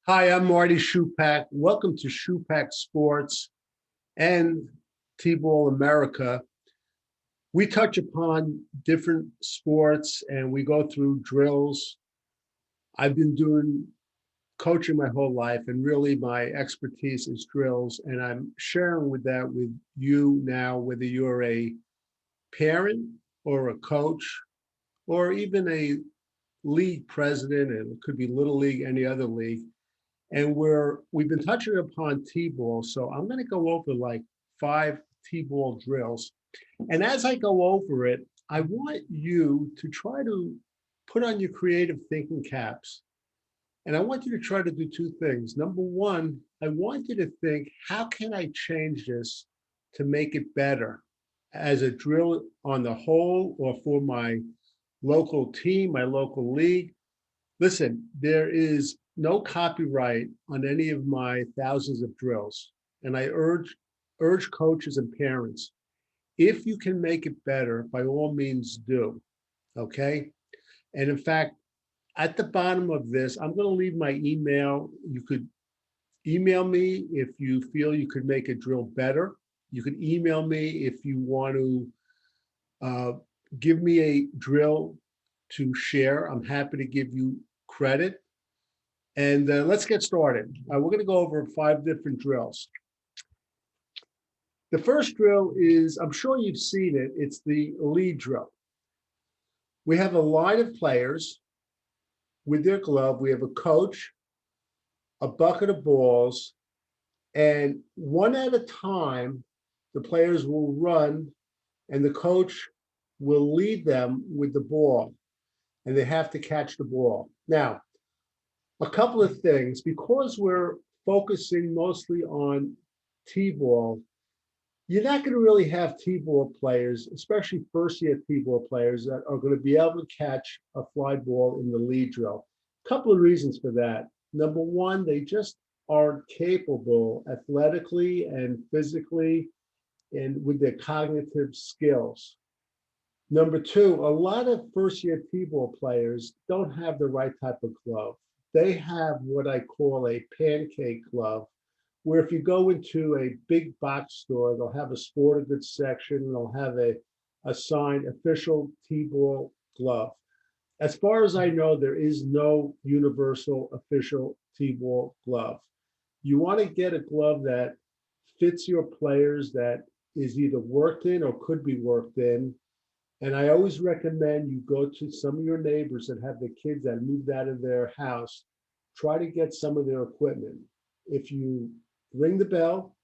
Hi, I'm Marty Schupak. Welcome to Schupak Sports and T-Ball America. We touch upon different sports and we go through drills. I've been doing coaching my whole life, and really my expertise is drills. And I'm sharing with that with you now, whether you're a parent or a coach or even a league president, and it could be little league, any other league. And we've been touching upon T-ball, so I'm going to go over like 5 T-ball drills. And as I go over it, I want you to try to put on your creative thinking caps. And I want you to try to do 2 things. Number one, I want you to think, how can I change this to make it better as a drill on the whole or for my local team, my local league? Listen, there is no copyright on any of my thousands of drills. And I urge coaches and parents, if you can make it better, by all means do. Okay. And in fact, at the bottom of this, I'm going to leave my email. You could email me if you feel you could make a drill better. You can email me if you want to uh, give me a drill to share. I'm happy to give you credit. And let's get started. We're going to go over 5 different drills. The first drill is, I'm sure you've seen it, it's the lead drill. We have a line of players with their glove. We have a coach, a bucket of balls, and one at a time, the players will run and the coach will lead them with the ball, and they have to catch the ball. Now, a couple of things, because we're focusing mostly on T-ball, you're not going to really have T-ball players, especially first-year T-ball players, that are going to be able to catch a fly ball in the lead drill. A couple of reasons for that. Number one, they just aren't capable athletically and physically and with their cognitive skills. Number two, a lot of first-year T-ball players don't have the right type of glove. They have what I call a pancake glove, where if you go into a big box store, they'll have a sporting goods section, they'll have a signed official T-ball glove. As far as I know, there is no universal official T-ball glove. You want to get a glove that fits your players, that is either worked in or could be worked in. And I always recommend you go to some of your neighbors that have the kids that moved out of their house, try to get some of their equipment. If you ring the bell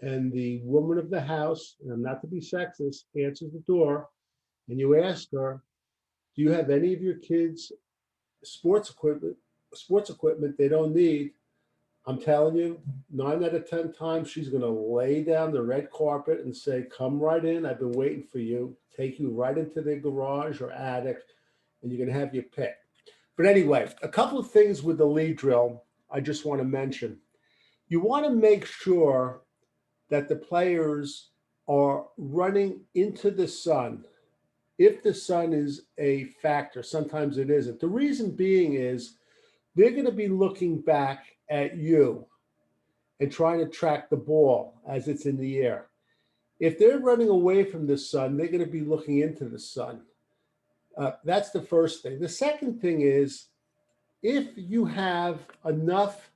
and the woman of the house, and not to be sexist, answers the door, and you ask her, do you have any of your kids' sports equipment they don't need? I'm telling you, 9 out of 10 times, she's going to lay down the red carpet and say, come right in. I've been waiting for you. Take you right into their garage or attic, and you're going to have your pick. But anyway, a couple of things with the lead drill I just want to mention. You want to make sure that the players are running into the sun. If the sun is a factor, sometimes it isn't. The reason being is they're going to be looking back at you and trying to track the ball as it's in the air. If they're running away from the sun, they're going to be looking into the sun. That's the first thing. The second thing is, if you have enough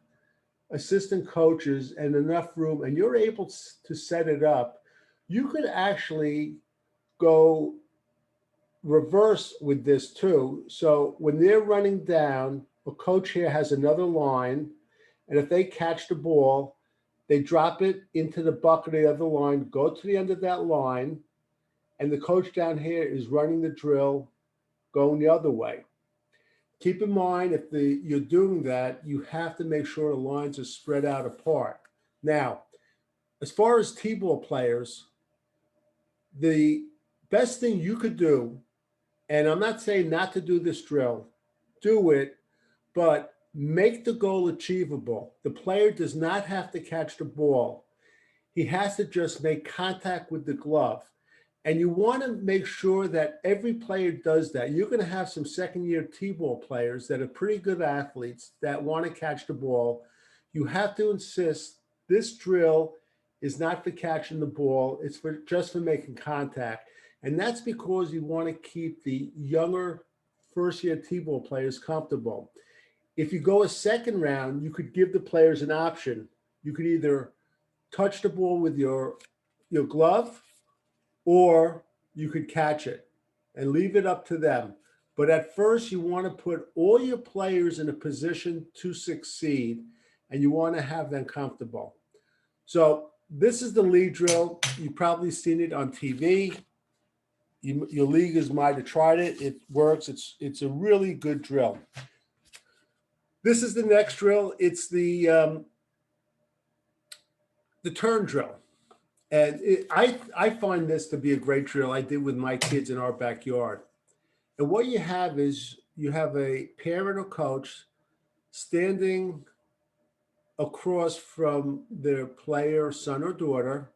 assistant coaches and enough room and you're able to set it up, you could actually go reverse with this too. So when they're running down, a coach here has another line, and if they catch the ball, they drop it into the bucket of the other line, go to the end of that line, and the coach down here is running the drill going the other way. Keep in mind, if you're doing that, you have to make sure the lines are spread out apart. Now, as far as T-ball players, the best thing you could do, and I'm not saying not to do this drill, do it, but make the goal achievable. The player does not have to catch the ball. He has to just make contact with the glove. And you want to make sure that every player does that. You're going to have some second-year T-ball players that are pretty good athletes that want to catch the ball. You have to insist this drill is not for catching the ball. It's for just for making contact. And that's because you want to keep the younger first-year T-ball players comfortable. If you go a second round, you could give the players an option. You could either touch the ball with your glove, or you could catch it and leave it up to them. But at first, you want to put all your players in a position to succeed, and you want to have them comfortable. So this is the lead drill. You've probably seen it on TV. Your leaguers might have tried it. It works. It's a really good drill. This is the next drill. It's the turn drill. And I find this to be a great drill. I did with my kids in our backyard. And what you have is you have a parent or coach standing across from their player, son or daughter.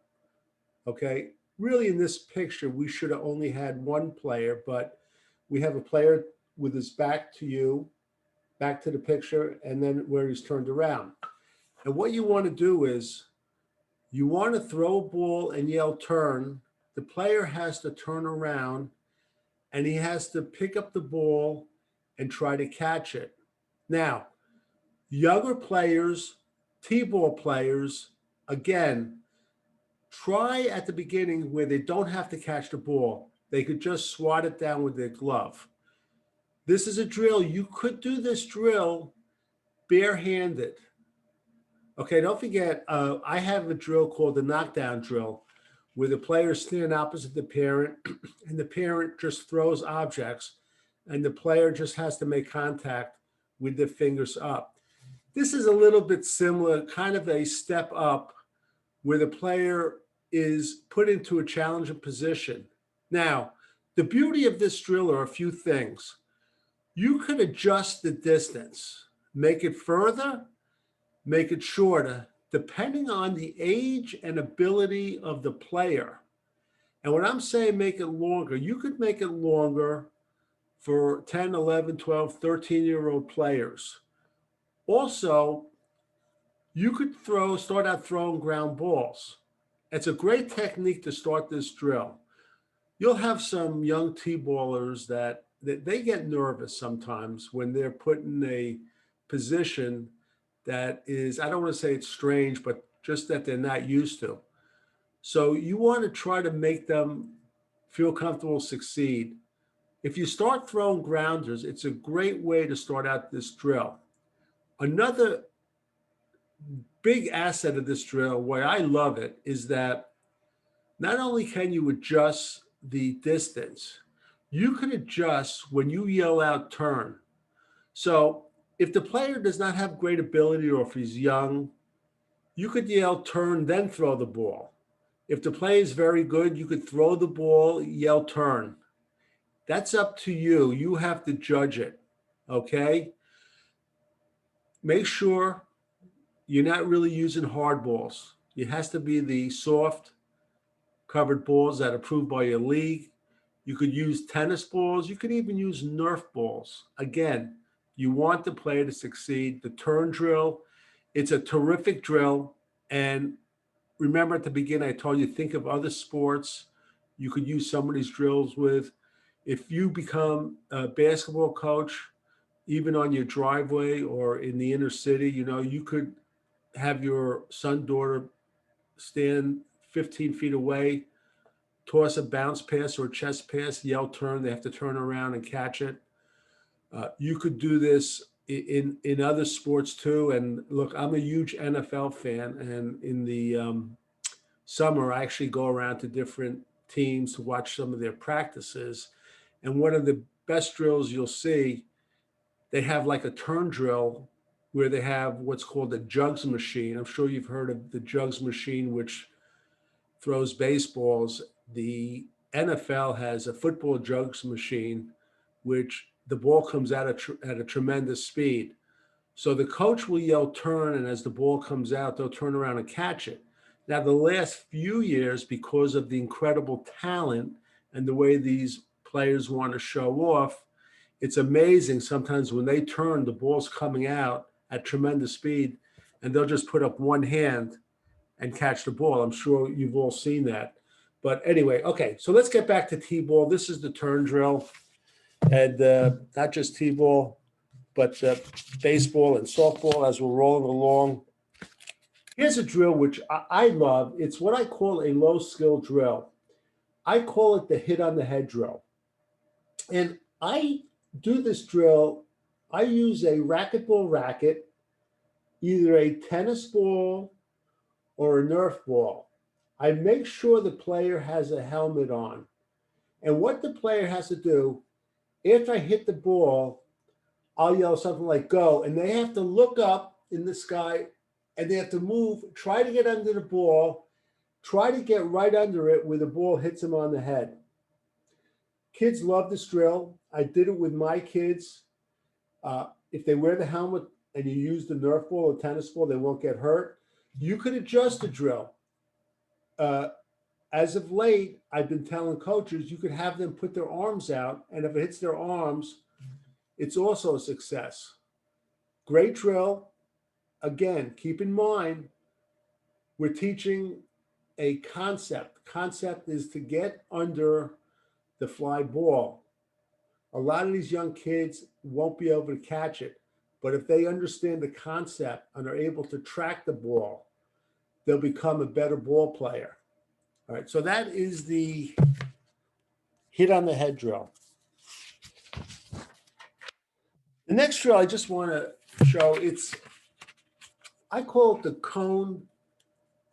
Okay. Really, in this picture, we should have only had one player, but we have a player with his back to you, back to the picture, and then where he's turned around. And what you want to do is you want to throw a ball and yell turn. The player has to turn around and he has to pick up the ball and try to catch it. Now, younger players, T-ball players, again, try at the beginning where they don't have to catch the ball. They could just swat it down with their glove. This is a drill. You could do this drill barehanded. Okay, don't forget, I have a drill called the knockdown drill, where the players stand opposite the parent and the parent just throws objects and the player just has to make contact with their fingers up. This is a little bit similar, kind of a step up, where the player is put into a challenging position. Now, the beauty of this drill are a few things. You could adjust the distance, make it further, make it shorter, depending on the age and ability of the player. And when I'm saying make it longer, you could make it longer for 10, 11, 12, 13-year-old players. Also, you could start out throwing ground balls. It's a great technique to start this drill. You'll have some young T-ballers that they get nervous sometimes when they're put in a position that is, I don't want to say it's strange, but just that they're not used to. So you want to try to make them feel comfortable, succeed. If you start throwing grounders, it's a great way to start out this drill. Another big asset of this drill, why I love it, is that not only can you adjust the distance, you can adjust when you yell out turn. So if the player does not have great ability or if he's young, you could yell turn, then throw the ball. If the play is very good, you could throw the ball, yell turn. That's up to you. You have to judge it, okay? Make sure you're not really using hard balls. It has to be the soft covered balls that are approved by your league. You could use tennis balls. You could even use Nerf balls. Again, you want the player to succeed. The turn drill, it's a terrific drill. And remember at the beginning, I told you, think of other sports you could use some of these drills with. If you become a basketball coach, even on your driveway or in the inner city, you could have your son, daughter stand 15 feet away, toss a bounce pass or a chest pass, yell turn. They have to turn around and catch it. You could do this in other sports too. And look, I'm a huge NFL fan, and in the summer, I actually go around to different teams to watch some of their practices. And one of the best drills you'll see, they have like a turn drill where they have what's called a jugs machine. I'm sure you've heard of the jugs machine, which throws baseballs. The NFL has a football jugs machine, which the ball comes out at a tremendous speed. So the coach will yell turn, and as the ball comes out, they'll turn around and catch it. Now, the last few years, because of the incredible talent and the way these players want to show off, it's amazing sometimes when they turn, the ball's coming out at tremendous speed, and they'll just put up one hand and catch the ball. I'm sure you've all seen that. But anyway, okay, so let's get back to T-ball. This is the turn drill, and not just T-ball, but baseball and softball as we're rolling along. Here's a drill which I love. It's what I call a low skill drill. I call it the hit on the head drill. And I do this drill. I use a racquetball racket, either a tennis ball or a Nerf ball. I make sure the player has a helmet on. And what the player has to do, after I hit the ball, I'll yell something like go, and they have to look up in the sky and they have to move, try to get under the ball, try to get right under it where the ball hits them on the head. Kids love this drill. I did it with my kids. If they wear the helmet and you use the Nerf ball or tennis ball, they won't get hurt. You could adjust the drill. As of late, I've been telling coaches you could have them put their arms out, and if it hits their arms, it's also a success. Great drill. Again, keep in mind, we're teaching a concept. Concept is to get under the fly ball. A lot of these young kids won't be able to catch it, but if they understand the concept and are able to track the ball, they'll become a better ball player. All right, so that is the hit on the head drill. The next drill I just want to show, I call it the cone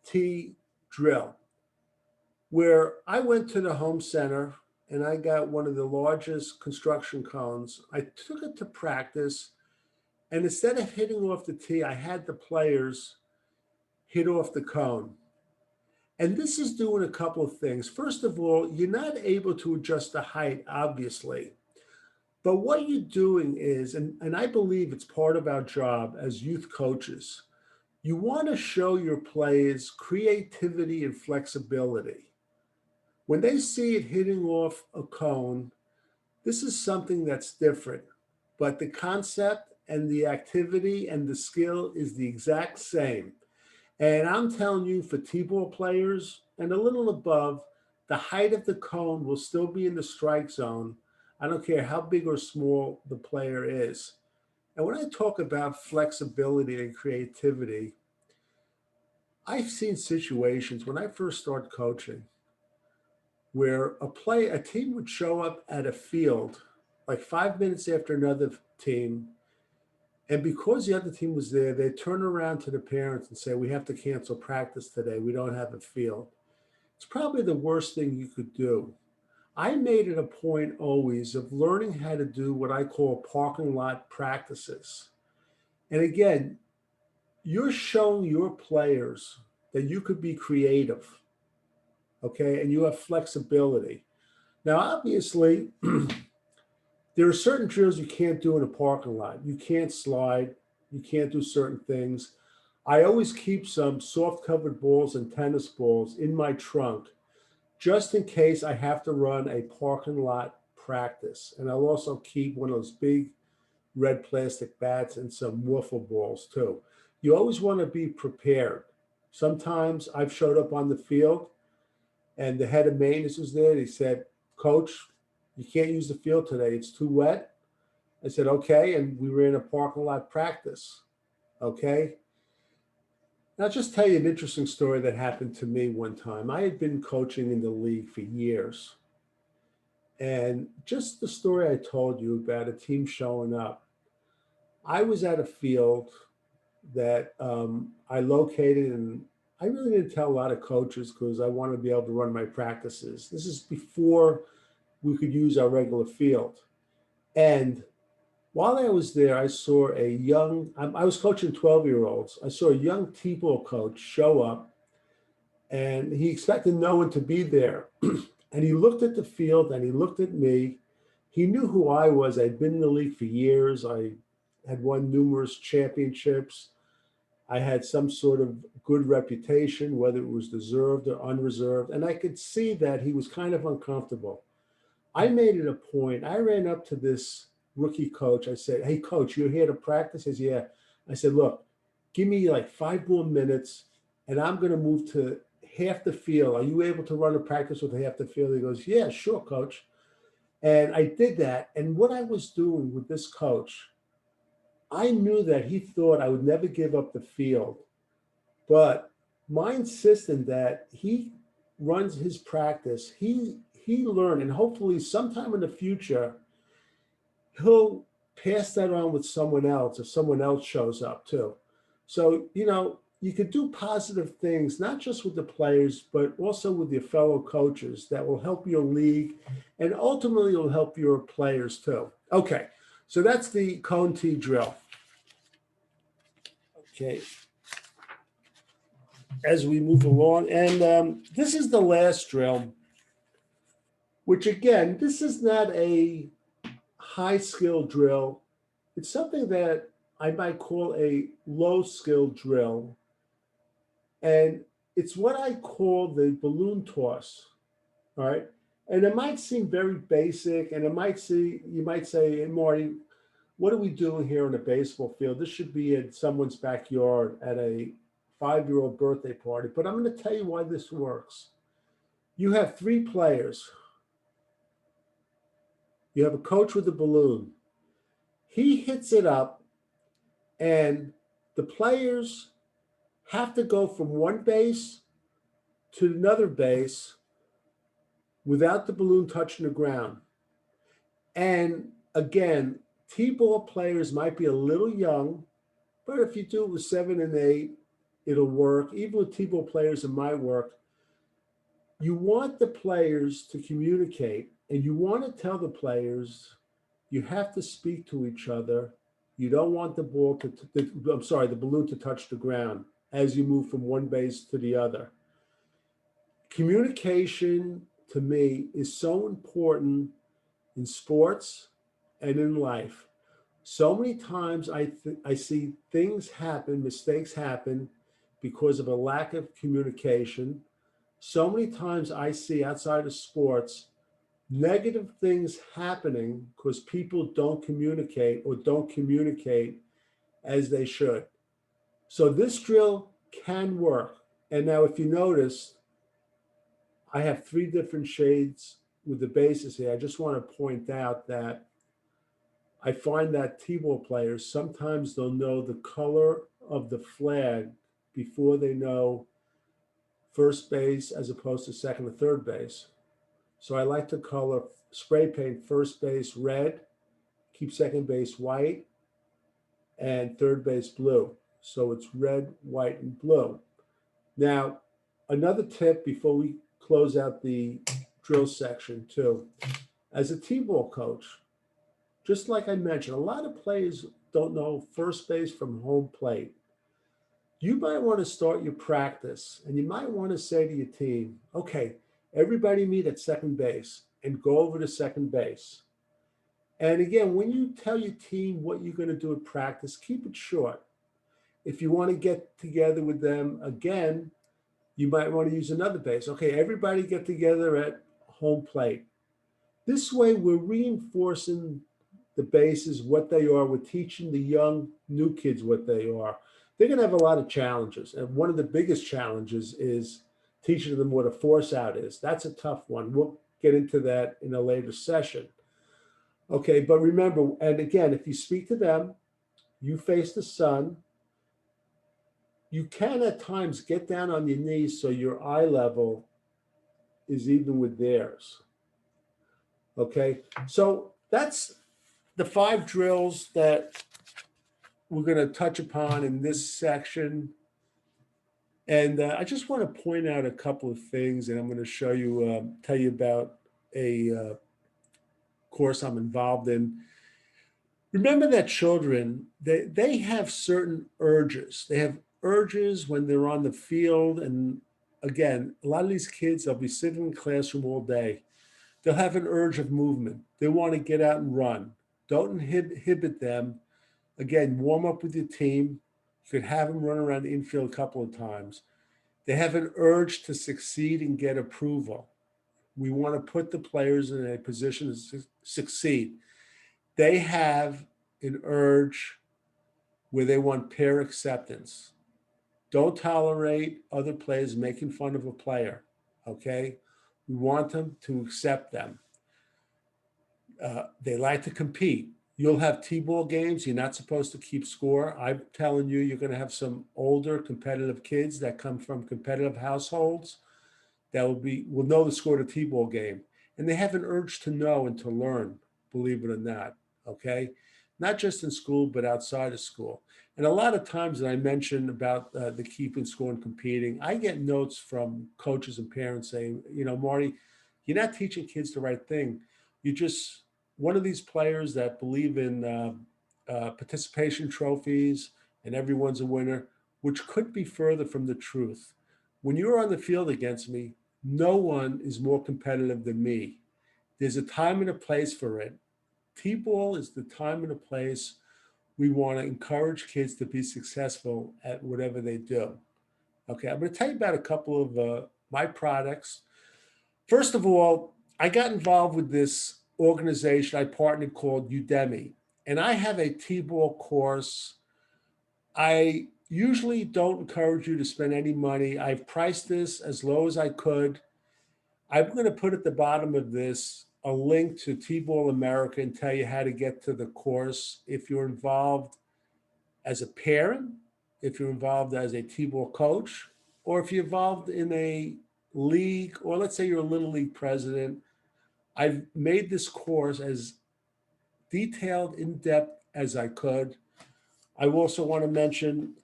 tee drill, where I went to the home center and I got one of the largest construction cones. I took it to practice, and instead of hitting off the tee, I had the players hit off the cone. And this is doing a couple of things. First of all, you're not able to adjust the height, obviously. But what you're doing is, and I believe it's part of our job as youth coaches, you want to show your players creativity and flexibility. When they see it hitting off a cone, this is something that's different. But the concept and the activity and the skill is the exact same. And I'm telling you, for T-ball players and a little above, the height of the cone will still be in the strike zone. I don't care how big or small the player is. And when I talk about flexibility and creativity, I've seen situations when I first started coaching where a team would show up at a field like 5 minutes after another team. And because the other team was there, they turn around to the parents and say, we have to cancel practice today. We don't have a field. It's probably the worst thing you could do. I made it a point always of learning how to do what I call parking lot practices. And again, you're showing your players that you could be creative, okay? And you have flexibility. Now, obviously, there are certain drills you can't do in a parking lot. You can't slide. You can't do certain things. I always keep some soft covered balls and tennis balls in my trunk just in case I have to run a parking lot practice. And I'll also keep one of those big red plastic bats and some wiffle balls too. You always want to be prepared. Sometimes I've showed up on the field and the head of maintenance was there. He said, Coach, you can't use the field today. It's too wet. I said, okay. And we were in a parking lot practice. Okay. Now, I'll just tell you an interesting story that happened to me one time. I had been coaching in the league for years. And just the story I told you about a team showing up, I was at a field that I located, and I really didn't tell a lot of coaches because I wanted to be able to run my practices. This is before we could use our regular field. And while I was there, I saw I was coaching 12-year-olds. I saw a young T-ball coach show up, and he expected no one to be there. And he looked at the field and he looked at me. He knew who I was. I'd been in the league for years. I had won numerous championships. I had some sort of good reputation, whether it was deserved or unreserved. And I could see that he was kind of uncomfortable. I made it a point. I ran up to this rookie coach. I said, "Hey, coach, you're here to practice?" He says, "Yeah." I said, "Look, give me like 5 more minutes and I'm going to move to half the field. Are you able to run a practice with half the field?" He goes, "Yeah, sure, coach." And I did that. And what I was doing with this coach, I knew that he thought I would never give up the field. But my insisting that he runs his practice, he learned, and hopefully sometime in the future, he'll pass that on with someone else if someone else shows up too. So, you could do positive things, not just with the players, but also with your fellow coaches that will help your league and ultimately will help your players too. Okay, so that's the cone T drill. Okay, as we move along, and this is the last drill, which again, this is not a high skill drill. It's something that I might call a low skill drill. And it's what I call the balloon toss. All right. And it might seem very basic, and you might say, "Hey, Marty, what are we doing here on a baseball field? This should be in someone's backyard at a 5-year-old birthday party." But I'm going to tell you why this works. You have three players. You have a coach with a balloon. He hits it up, and the players have to go from one base to another base without the balloon touching the ground. And again, T-ball players might be a little young, but if you do it with 7 and 8, it'll work. Even with T-ball players, it might work. You want the players to communicate, and you want to tell the players you have to speak to each other. You don't want the the balloon to touch the ground as you move from one base to the other. Communication to me is so important in sports and in life. So many times I see things happen, mistakes happen because of a lack of communication. So many times I see outside of sports negative things happening because people don't communicate or don't communicate as they should. So this drill can work. And now, if you notice, I have three different shades with the bases here. I just want to point out that I find that T-ball players sometimes they'll know the color of the flag before they know first base as opposed to second or third base. So I like to color spray paint first base red, keep second base white, and third base blue. So it's red, white, and blue. Now, another tip before we close out the drill section too, as a T-ball coach, just like I mentioned, a lot of players don't know first base from home plate. You might want to start your practice and you might want to say to your team, "Okay, everybody meet at second base and go over to second base." And again, when you tell your team what you're going to do at practice, keep it short. If you want to get together with them again, you might want to use another base. "Okay, everybody get together at home plate." This way, we're reinforcing the bases, what they are. We're teaching the young, new kids what they are. They're going to have a lot of challenges. And one of the biggest challenges is teaching them what a force out is. That's a tough one. We'll get into that in a later session. Okay, but remember, and again, if you speak to them, you face the sun. You can at times get down on your knees so your eye level is even with theirs. Okay, so that's the 5 drills that we're going to touch upon in this section. And I just want to point out a couple of things, and I'm going to show you, tell you about a course I'm involved in. Remember that children, they have certain urges. They have urges when they're on the field. And again, a lot of these kids, they'll be sitting in the classroom all day. They'll have an urge of movement. They want to get out and run. Don't inhibit them. Again, warm up with your team. You could have them run around the infield a couple of times. They have an urge to succeed and get approval. We want to put the players in a position to succeed. They have an urge where they want peer acceptance. Don't tolerate other players making fun of a player, okay? We want them to accept them. They like to compete. You'll have T-ball games. You're not supposed to keep score. I'm telling you, you're going to have some older competitive kids that come from competitive households that will know the score of the T-ball game. And they have an urge to know and to learn, believe it or not, okay? Not just in school, but outside of school. And a lot of times that I mentioned about the keeping score and competing, I get notes from coaches and parents saying, Marty, you're not teaching kids the right thing. You just one of these players that believe in participation trophies and everyone's a winner, which could be further from the truth. When you're on the field against me, no one is more competitive than me. There's a time and a place for it. T-ball is the time and a place we want to encourage kids to be successful at whatever they do. Okay, I'm going to tell you about a couple of my products. First of all, I got involved with this organization I partnered called Udemy, and I have a T-ball course. I usually don't encourage you to spend any money. I've priced this as low as I could. I'm going to put at the bottom of this a link to T-Ball America and tell you how to get to the course if you're involved as a parent, if you're involved as a T-ball coach, or if you're involved in a league, or let's say you're a little league president. I've made this course as detailed, in depth as I could. I also want to mention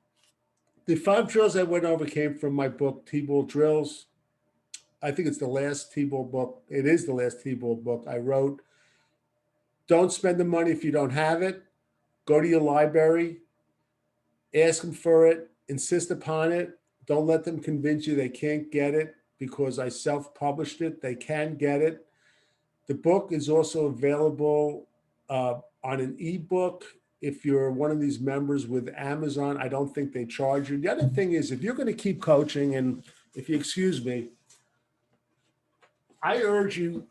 the 5 drills I went over came from my book, T-Ball Drills. I think it's the last T-ball book. It is the last T-ball book I wrote. Don't spend the money if you don't have it. Go to your library, ask them for it, insist upon it. Don't let them convince you they can't get it because I self-published it. They can get it. The book is also available on an ebook. If you're one of these members with Amazon, I don't think they charge you. The other thing is, if you're going to keep coaching, and if you excuse me, I urge you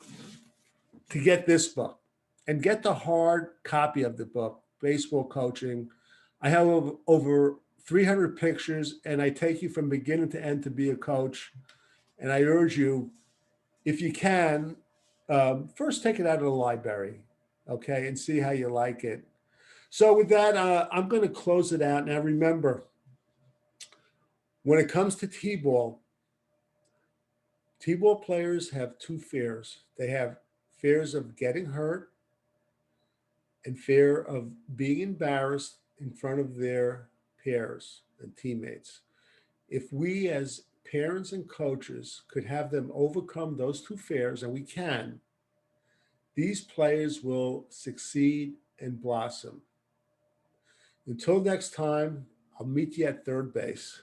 to get this book and get the hard copy of the book, Baseball Coaching. I have over 300 pictures, and I take you from beginning to end to be a coach. And I urge you, if you can, first take it out of the library, okay, and see how you like it. So with that, I'm going to close it out. Now remember, when it comes to T-ball, T-ball players have 2 fears. They have fears of getting hurt and fear of being embarrassed in front of their peers and teammates. If we as parents and coaches could have them overcome those 2 fears, and we can, these players will succeed and blossom. Until next time, I'll meet you at third base.